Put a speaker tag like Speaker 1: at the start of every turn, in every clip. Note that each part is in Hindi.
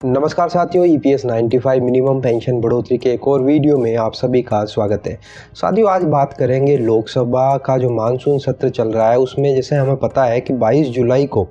Speaker 1: नमस्कार साथियों, ईपीएस 95 मिनिमम पेंशन बढ़ोतरी के एक और वीडियो में आप सभी का स्वागत है। साथियों, आज बात करेंगे लोकसभा का जो मानसून सत्र चल रहा है उसमें जैसे हमें पता है कि 22 जुलाई को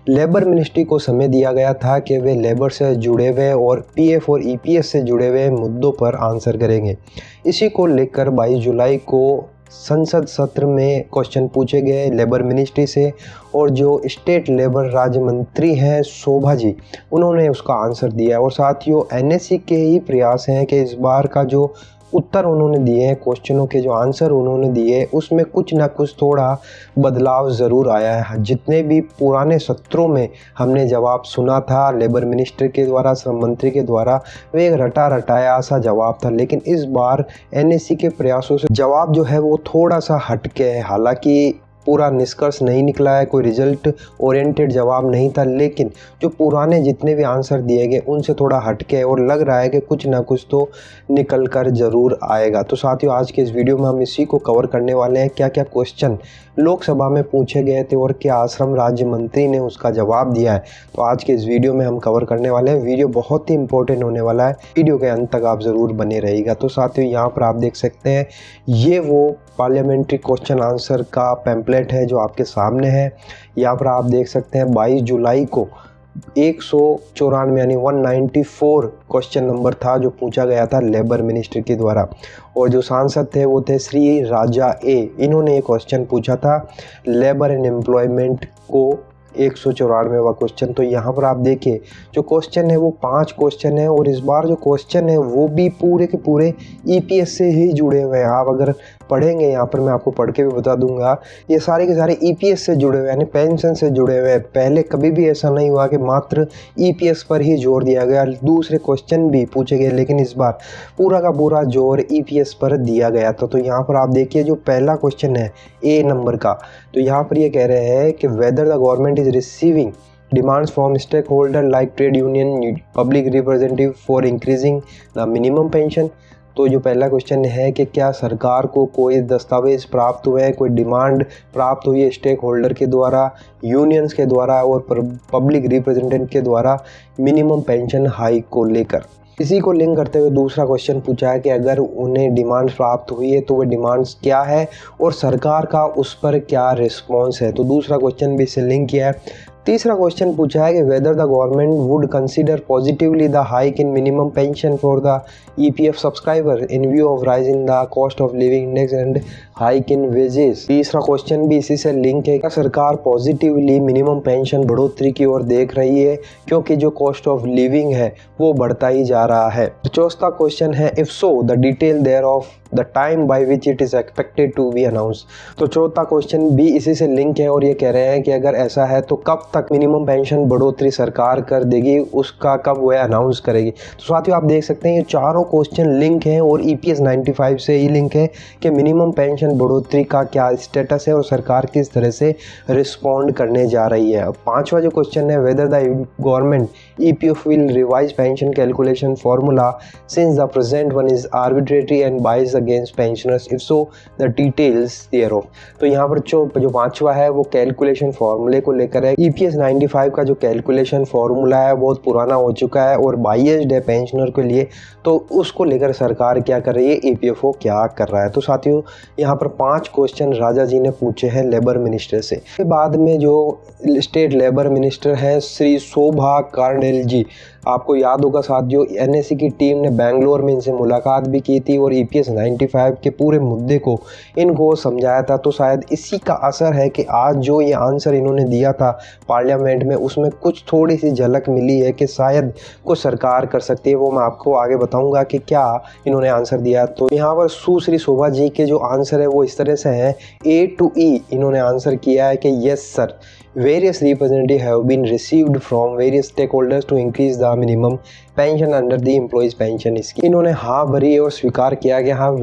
Speaker 1: लेबर मिनिस्ट्री को समय दिया गया था कि वे लेबर से जुड़े हुए और पीएफ और ईपीएस से जुड़े हुए मुद्दों पर आंसर करेंगे। इसी को लेकर 22 जुलाई को संसद सत्र में क्वेश्चन पूछे गए लेबर मिनिस्ट्री से और जो स्टेट लेबर राज्य मंत्री हैं शोभा जी, उन्होंने उसका आंसर दिया। और साथियों, एनएससी के ही प्रयास हैं कि इस बार का जो उत्तर उन्होंने दिए हैं, क्वेश्चनों के जो आंसर उन्होंने दिए, उसमें कुछ ना कुछ थोड़ा बदलाव ज़रूर आया है। जितने भी पुराने सत्रों में हमने जवाब सुना था लेबर मिनिस्टर के द्वारा, श्रम मंत्री के द्वारा, वो एक रटा रटाया सा जवाब था। लेकिन इस बार एनएससी के प्रयासों से जवाब जो है वो थोड़ा सा हटके है। हालांकि पूरा निष्कर्ष नहीं निकला है, कोई रिजल्ट ओरिएंटेड जवाब नहीं था, लेकिन जो पुराने जितने भी आंसर दिए गए उनसे थोड़ा हटके और लग रहा है कि कुछ ना कुछ तो निकल कर ज़रूर आएगा। तो साथियों, आज के इस वीडियो में हम इसी को कवर करने वाले हैं, क्या क्या क्वेश्चन लोकसभा में पूछे गए थे और क्या श्रम राज्य मंत्री ने उसका जवाब दिया है। तो आज के इस वीडियो में हम कवर करने वाले हैं। वीडियो बहुत ही इंपॉर्टेंट होने वाला है, वीडियो के अंत तक आप ज़रूर बने रहिएगा। तो साथियों, यहाँ पर आप देख सकते हैं ये वो पार्लियामेंट्री क्वेश्चन आंसर का पैम्पलेट है जो आपके सामने है। यहाँ पर आप देख सकते हैं 22 जुलाई को 194 यानी 194 क्वेश्चन नंबर था जो पूछा गया था लेबर मिनिस्टर के द्वारा। और जो सांसद थे वो थे श्री राजा ए। इन्होंने ये क्वेश्चन पूछा था लेबर एंड एम्प्लॉयमेंट को 194वां क्वेश्चन। तो यहाँ पर आप देखिए जो क्वेश्चन है वो 5 क्वेश्चन है और इस बार जो क्वेश्चन है वो भी पूरे के पूरे ईपीएस से ही जुड़े हुए हैं। आप अगर पढ़ेंगे, यहाँ पर मैं आपको पढ़ के भी बता दूंगा, ये सारे के सारे ईपीएस से जुड़े हुए यानी पेंशन से जुड़े हुए हैं। पहले कभी भी ऐसा नहीं हुआ कि मात्र ईपीएस पर ही जोर दिया गया, दूसरे क्वेश्चन भी पूछे गए, लेकिन इस बार पूरा का पूरा जोर ईपीएस पर दिया गया था। तो यहाँ पर आप देखिए जो पहला क्वेश्चन है ए नंबर का, तो यहाँ पर ये कह रहे हैं कि weather the government is receiving demands from stakeholder like trade union, public representative for increasing the minimum pension। तो जो पहला क्वेश्चन है कि क्या सरकार को कोई दस्तावेज प्राप्त हुए हैं, कोई डिमांड प्राप्त हुई है स्टेक होल्डर के द्वारा, यूनियंस के द्वारा और पब्लिक रिप्रेजेंटेटिव के द्वारा मिनिमम पेंशन हाइक को लेकर। इसी को लिंक करते हुए दूसरा क्वेश्चन पूछा है कि अगर उन्हें डिमांड्स प्राप्त हुई है तो वो डिमांड्स क्या है और सरकार का उस पर क्या रिस्पॉन्स है। तो दूसरा क्वेश्चन भी इससे लिंक किया है। तीसरा क्वेश्चन पूछा है कि weather the government would consider positively the hike in minimum pension for the EPF subscriber in view of rise in the cost of living index and hike in wages. तीसरा क्वेश्चन भी इसी से लिंक है, क्या सरकार पॉजिटिवली मिनिमम पेंशन बढ़ोतरी की ओर देख रही है क्योंकि जो कॉस्ट ऑफ लिविंग है वो बढ़ता ही जा रहा है। चौथा क्वेश्चन है if so the detail there of the time by which it is expected to be announce. तो चौथा क्वेश्चन भी इसी से लिंक है और ये कह रहे हैं कि अगर ऐसा है तो कब तक मिनिमम पेंशन बढ़ोतरी सरकार कर देगी, उसका कब वह अनाउंस करेगी। तो साथियों, आप देख सकते हैं ये चारों क्वेश्चन लिंक हैं और ईपीएस 95 से ही लिंक है कि मिनिमम पेंशन बढ़ोतरी का क्या स्टेटस है और सरकार किस तरह से रिस्पॉन्ड करने जा रही है। पांचवा जो क्वेश्चन है whether the government EPF will revise pension calculation formula since the present one is arbitrary and biased against pensioners if so the details thereof. तो यहाँ पर जो पांचवा है वो कैलकुलेशन फॉर्मूले को लेकर है। ईपीएस 95 का जो कैलकुलेशन फॉर्मूला है बहुत पुराना हो चुका है और बाइस्ड है पेंशनर के लिए, तो उसको लेकर सरकार क्या कर रही है, ईपीएफओ क्या कर रहा है। तो साथियों, यहाँ पर 5 क्वेश्चन राजा जी ने पूछे हैं लेबर मिनिस्टर से। के बाद में जो स्टेट लेबर मिनिस्टर है श्री शोभा कार्डेल जी, आपको याद होगा साथियों, एनएससी की टीम ने बेंगलोर में इनसे मुलाकात भी की थी और ईपीएस 95 के पूरे मुद्दे को इनको समझाया था। तो शायद इसी का असर है कि आज जो ये आंसर इन्होंने दिया था पार्लियामेंट में उसमें कुछ थोड़ी सी झलक मिली है कि शायद कुछ सरकार कर सकती है। वो मैं आपको आगे बताऊंगा कि क्या इन्होंने आंसर दिया। तो यहाँ पर सुश्री शोभा जी के जो आंसर है वो इस तरह से हैं, ए टू ई इन्होंने आंसर किया है कि yes sir, various representatives have been received from various stakeholders to increase the minimum pension under the employees pension scheme। इन्होंने हाँ भरी और स्वीकार किया कि हाँ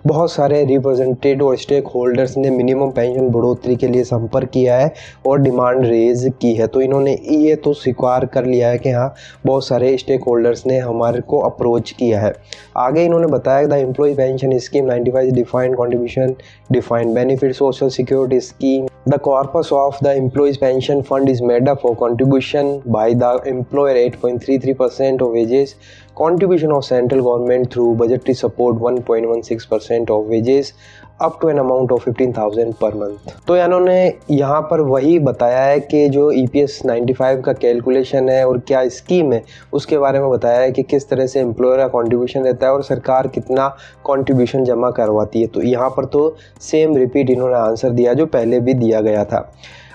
Speaker 1: बहुत सारे रिप्रेजेंटेटिव और स्टेक होल्डर्स ने मिनिमम पेंशन बढ़ोतरी के लिए संपर्क किया है और डिमांड रेज की है। तो इन्होंने ये तो स्वीकार कर लिया है कि हाँ बहुत सारे स्टेक होल्डर्स ने हमारे को अप्रोच किया है। आगे इन्होंने बताया the employ pension scheme 95 defined contribution defined benefit social security scheme The corpus of the employees pension fund is made up of contribution by the employer 8.33% of wages, contribution of central government through budgetary support 1.16% of wages up to an amount of 15,000 per month। तो इन्होंने यहाँ पर वही बताया है कि जो EPS 95 का कैलकुलेशन है और क्या स्कीम है उसके बारे में बताया है कि किस तरह से एम्प्लॉयर का कंट्रीब्यूशन रहता है और सरकार कितना कंट्रीब्यूशन जमा करवाती है। तो यहाँ पर तो सेम रिपीट इन्होंने आंसर दिया जो पहले भी दिया गया था।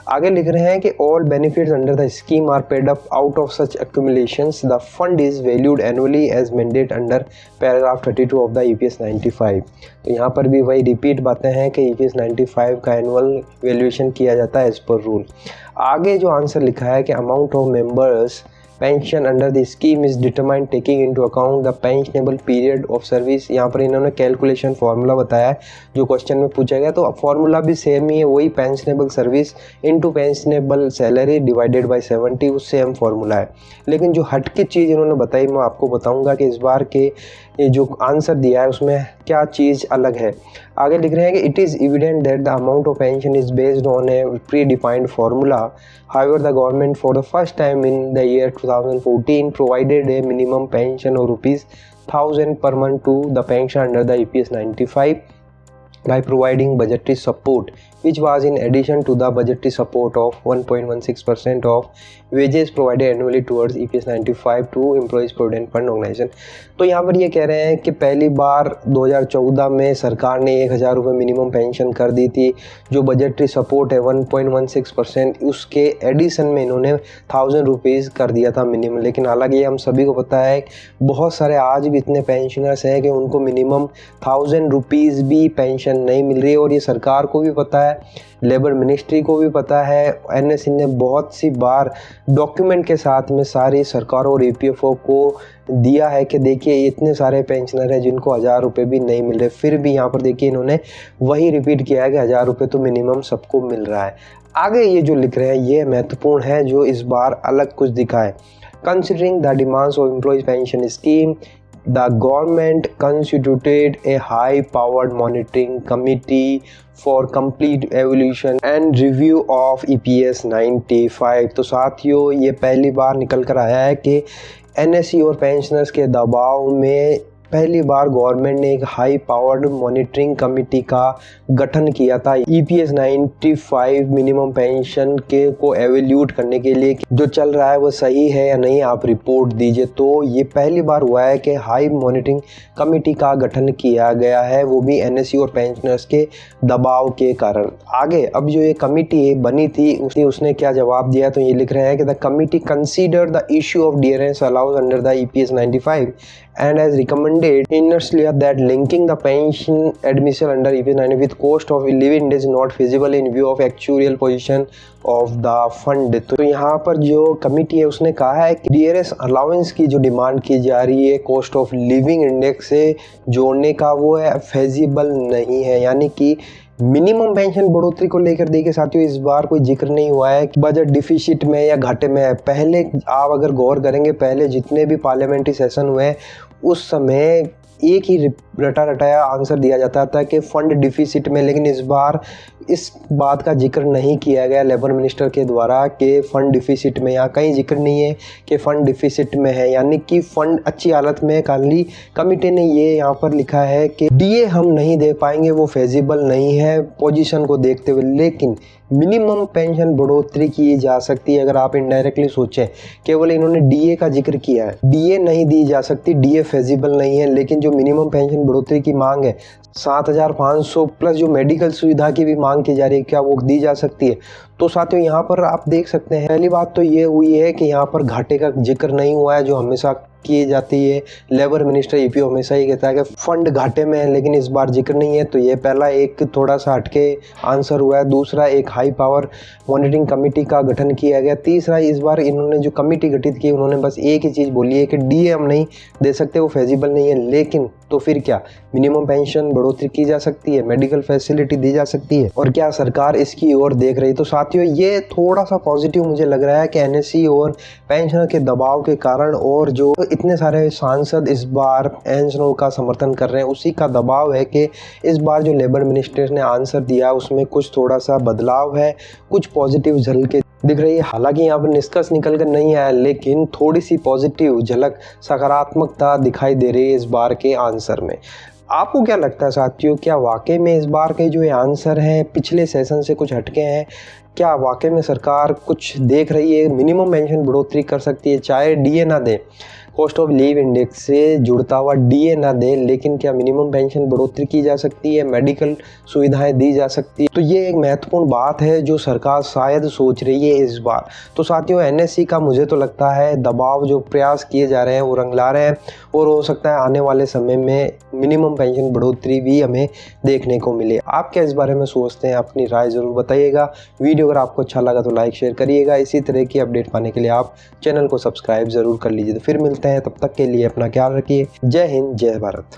Speaker 1: आगे लिख रहे हैं कि all benefits under the scheme are paid up out of such accumulations, the fund is valued annually as mandate under paragraph 32 of the EPS 95। तो यहाँ पर भी वही रिपीट बातें हैं कि EPS 95 का एनुअल वैल्यूएशन किया जाता है एज पर रूल। आगे जो आंसर लिखा है कि amount of members pension under the scheme is determined taking into account the pensionable period of service. यहाँ पर इन्होंने कैलकुलेशन फार्मूला बताया है जो क्वेश्चन में पूछा गया, तो फार्मूला भी सेम ही है, वही pensionable service into pensionable salary divided by 70, वो सेम फार्मूला है। लेकिन जो हटके चीज़ इन्होंने बताई मैं आपको बताऊंगा कि इस बार के ये जो आंसर दिया है उसमें क्या चीज़ अलग है। आगे लिख रहे हैं कि it is evident that the amount of pension is based on A pre defined formula, however the government for the first time in the year 2014 provided A minimum pension of ₹1000 per month to the pension under the EPS 95 by providing budgetary support, which was in addition to the budgetary support of 1.16% of wages provided annually towards EPS 95 to Employees Provident Fund Organization। तो यहाँ पर ये कह रहे हैं कि पहली बार 2014 में सरकार ने 1000 रुपये मिनिमम पेंशन कर दी थी, जो बजटरी सपोर्ट है 1.16%, उसके एडिशन में इन्होंने 1000 रुपीज़ कर दिया था मिनिमम। लेकिन हालांकि हम सभी को पता है बहुत सारे आज भी इतने पेंशनर्स हैं कि उनको मिनिमम 1000 रुपीज़ भी पेंशन नहीं मिल रही है, और ये सरकार को भी पता है, लेबर मिनिस्ट्री को भी पता है। NSE ने बहुत सी बार डॉक्यूमेंट के साथ में सारी सरकारों और EPFO को दिया है कि देखिए इतने सारे पेंशनर हैं जिनको 1000 रुपये भी नहीं मिल रहे, फिर भी यहाँ पर देखिए इन्होंने वही रिपीट किया है कि 1000 रुपये तो मिनिमम सबको मिल रहा है। आगे ये जो लिख रहे हैं ये महत्वपूर्ण है, जो इस बार अलग कुछ दिखा है। Considering the demands of employees pension scheme, the government constituted a high-powered monitoring committee for complete evaluation and review of EPS 95। तो साथियों ये पहली बार निकल कर आया है कि NSE और पेंशनर्स के दबाव में पहली बार गवर्नमेंट ने एक हाई पावर्ड मॉनिटरिंग कमेटी का गठन किया था EPS 95 मिनिमम पेंशन के को एवेल्यूट करने के लिए जो चल रहा है वो सही है या नहीं, आप रिपोर्ट दीजिए। तो ये पहली बार हुआ है कि हाई मॉनिटरिंग कमेटी का गठन किया गया है, वो भी NSE और पेंशनर्स के दबाव के कारण। आगे अब जो ये कमेटी बनी थी उसने क्या जवाब दिया, तो ये लिख रहे हैं कि the committee consider the issue of dearness allowed under the EPS 95 and has recommended earnestly that linking the pension admission under EPS 95 with cost of living is not feasible in view of actuarial position of the fund। तो यहाँ पर जो कमिटी है उसने कहा है कि DRS अलाउंस की जो डिमांड की जा रही है कॉस्ट ऑफ लिविंग इंडेक्स से जोड़ने का वो है फेजिबल नहीं है, यानी कि मिनिमम पेंशन बढ़ोतरी को लेकर देखिए साथियों इस बार कोई जिक्र नहीं हुआ है कि बजट डिफिसिट में या घाटे में है। पहले आप अगर गौर करेंगे पहले जितने भी पार्लियामेंट्री सेशन हुए उस समय एक ही रटा रटाया आंसर दिया जाता था कि फंड डिफिसिट में, लेकिन इस बार इस बात का जिक्र नहीं किया गया लेबर मिनिस्टर के द्वारा कि फंड डिफिसिट में, यहाँ कहीं जिक्र नहीं है कि फंड डिफिसिट में है, यानी कि फंड अच्छी हालत में है। खाली कमिटी ने ये यहाँ पर लिखा है कि DA हम नहीं दे पाएंगे, वो फेजिबल नहीं है पोजीशन को देखते हुए, लेकिन मिनिमम पेंशन बढ़ोतरी की जा सकती है। अगर आप इनडायरेक्टली सोचें, केवल इन्होंने DA का जिक्र किया है, DA नहीं दी जा सकती, DA फेजिबल नहीं है, लेकिन जो मिनिमम पेंशन बढ़ोतरी की मांग है 7500 प्लस जो मेडिकल सुविधा की भी मांग की जा रही है, क्या वो दी जा सकती है। तो साथियों यहाँ पर आप देख सकते हैं पहली बात तो ये हुई है कि यहाँ पर घाटे का जिक्र नहीं हुआ है जो हमेशा की जाती है। लेबर मिनिस्टर EPO हमेशा ही कहता है कि फंड घाटे में है, लेकिन इस बार जिक्र नहीं है। तो ये पहला एक थोड़ा सा हटके आंसर हुआ है। दूसरा एक हाई पावर मॉनिटरिंग कमेटी का गठन किया गया। तीसरा इस बार इन्होंने जो कमेटी गठित की उन्होंने बस एक ही चीज़ बोली है कि DA हम नहीं दे सकते, वो फेजिबल नहीं है, लेकिन तो फिर क्या मिनिमम पेंशन बढ़ोतरी की जा सकती है, मेडिकल फैसिलिटी दी जा सकती है, और क्या सरकार इसकी ओर देख रही। तो साथ साथियों ये थोड़ा सा पॉजिटिव मुझे लग रहा है कि एनएससी और पेंशनर के दबाव के कारण और जो इतने सारे सांसद इस बार पेंशनरों का समर्थन कर रहे हैं उसी का दबाव है कि इस बार जो लेबर मिनिस्टर ने आंसर दिया उसमें कुछ थोड़ा सा बदलाव है, कुछ पॉजिटिव झलकें दिख रही है। हालांकि यहाँ पर निष्कर्ष निकल कर नहीं आया, लेकिन थोड़ी सी पॉजिटिव झलक, सकारात्मकता दिखाई दे रही है इस बार के आंसर में। आपको क्या लगता है साथियों, क्या वाकई में इस बार के जो ये आंसर हैं पिछले सेशन से कुछ हटके हैं? क्या वाकई में सरकार कुछ देख रही है, मिनिमम पेंशन बढ़ोतरी कर सकती है, चाहे डीए ना दे, कॉस्ट ऑफ लिव इंडेक्स से जुड़ता हुआ डीए ना दे, लेकिन क्या मिनिमम पेंशन बढ़ोतरी की जा सकती है, मेडिकल सुविधाएं दी जा सकती है? तो ये एक महत्वपूर्ण बात है जो सरकार शायद सोच रही है इस बार। तो साथियों एनएससी का मुझे तो लगता है दबाव जो प्रयास किए जा रहे हैं वो रंग ला रहे हैं और हो सकता है आने वाले समय में मिनिमम पेंशन बढ़ोतरी भी हमें देखने को मिले। आप क्या इस बारे में सोचते हैं? अपनी राय ज़रूर बताइएगा। वीडियो अगर आपको अच्छा लगा तो लाइक शेयर करिएगा। इसी तरह की अपडेट पाने के लिए आप चैनल को सब्सक्राइब ज़रूर कर लीजिए। तो फिर मिलते हैं, तब तक के लिए अपना ख्याल रखिए। जय हिंद, जय भारत।